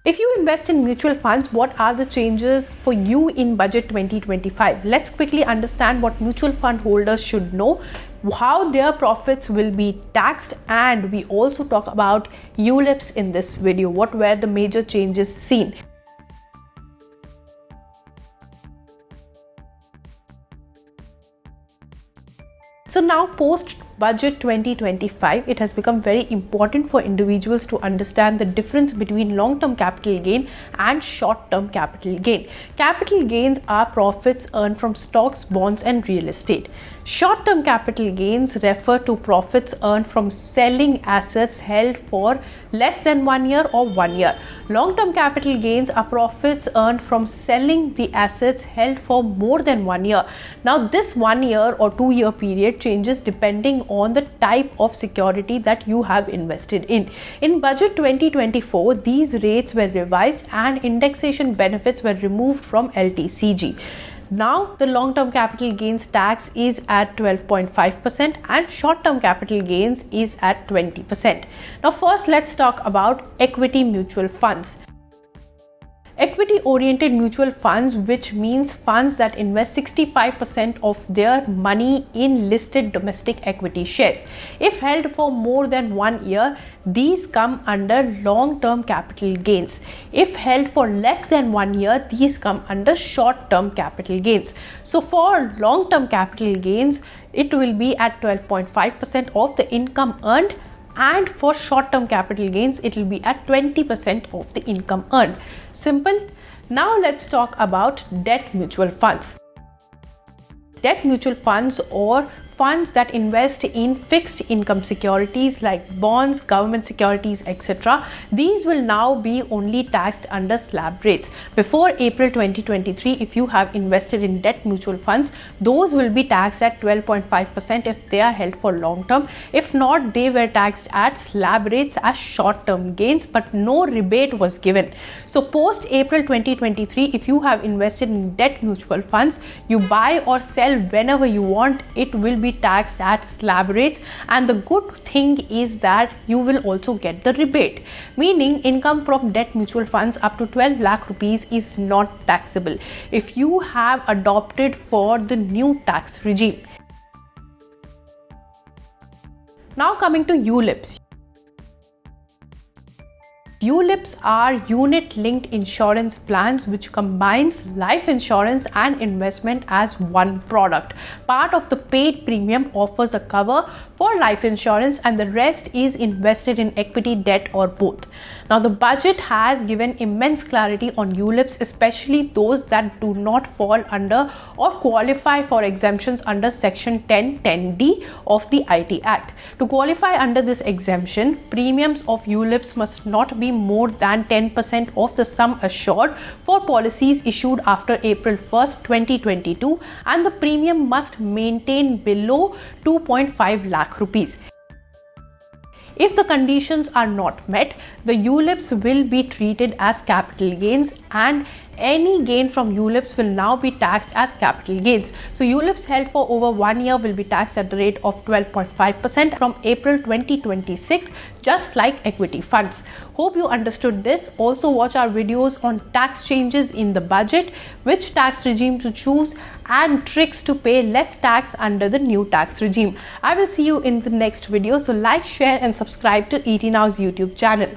If you invest in mutual funds, what are the changes for you in budget 2025? Let's quickly understand what mutual fund holders should know, how their profits will be taxed, and we also talk about ULIPs in this video. What were the major changes seen? So now post budget 2025, it has become very important for individuals to understand the difference between long-term capital gain and short-term capital gain. Capital gains are profits earned from stocks, bonds and real estate. Short-term capital gains refer to profits earned from selling assets held for less than 1 year or 1 year. Long-term capital gains are profits earned from selling the assets held for more than 1 year. Now this 1 year or 2 year period changes depending on the type of security that you have invested in. In budget 2024, these rates were revised and indexation benefits were removed from LTCG. Now the long-term capital gains tax is at 12.5% and short-term capital gains is at 20%. Now first let's talk about equity mutual funds. Equity-oriented mutual funds, which means funds that invest 65% of their money in listed domestic equity shares. If held for more than 1 year, these come under long-term capital gains. If held for less than 1 year, these come under short-term capital gains. So for long-term capital gains, it will be at 12.5% of the income earned, and for short-term capital gains, it will be at 20% of the income earned. Simple. Now let's talk about debt mutual funds. Debt mutual funds, or funds that invest in fixed income securities like bonds, government securities, etc. These will now be only taxed under slab rates. Before April 2023, if you have invested in debt mutual funds, those will be taxed at 12.5% if they are held for long term. If not, they were taxed at slab rates as short term gains, but no rebate was given. So post April 2023, if you have invested in debt mutual funds, you buy or sell whenever you want, it will be taxed at slab rates, and the good thing is that you will also get the rebate, meaning income from debt mutual funds up to 12 lakh rupees is not taxable if you have adopted for the new tax regime. Now coming to ULIPs. ULIPs are unit-linked insurance plans which combines life insurance and investment as one product. Part of the paid premium offers a cover for life insurance and the rest is invested in equity, debt or both. Now the budget has given immense clarity on ULIPs, especially those that do not fall under or qualify for exemptions under section 10(10)(d) of the IT Act. To qualify under this exemption, premiums of ULIPs must not be more than 10% of the sum assured for policies issued after April 1st, 2022, and the premium must maintain below 2.5 lakh rupees. If the conditions are not met, the ULIPs will be treated as capital gains and any gain from ULIPs will now be taxed as capital gains. So ULIPs held for over 1 year will be taxed at the rate of 12.5% from April 2026, just like equity funds. Hope you understood this. Also watch our videos on tax changes in the budget, which tax regime to choose and tricks to pay less tax under the new tax regime. I will see you in the next video. So like, share and subscribe to ET Now's YouTube channel.